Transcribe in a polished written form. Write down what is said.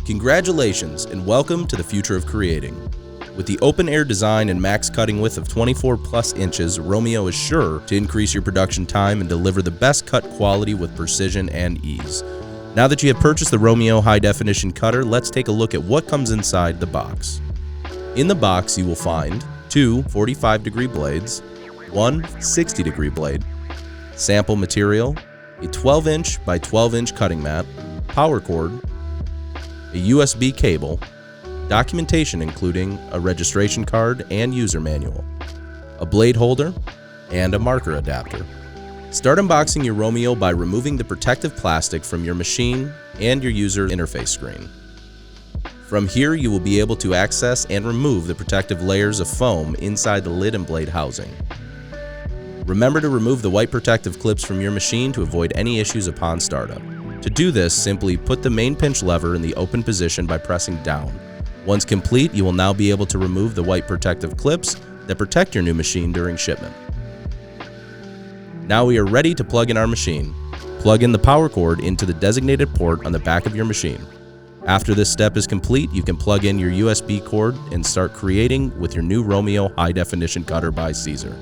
Congratulations and welcome to the future of creating. With the open air design and max cutting width of 24 plus inches, Romeo is sure to increase your production time and deliver the best cut quality with precision and ease. Now that you have purchased the Romeo high definition cutter, let's take a look at what comes inside the box. In the box you will find two 45-degree blades, one 60-degree blade, sample material, a 12-inch by 12-inch cutting mat, power cord, a USB cable, documentation including a registration card and user manual, a blade holder, and a marker adapter. Start unboxing your Romeo by removing the protective plastic from your machine and your user interface screen. From here you will be able to access and remove the protective layers of foam inside the lid and blade housing. Remember to remove the white protective clips from your machine to avoid any issues upon startup. To do this, simply put the main pinch lever in the open position by pressing down. Once complete, you will now be able to remove the white protective clips that protect your new machine during shipment. Now we are ready to plug in our machine. Plug in the power cord into the designated port on the back of your machine. After this step is complete, you can plug in your USB cord and start creating with your new Romeo high definition cutter by Caesar.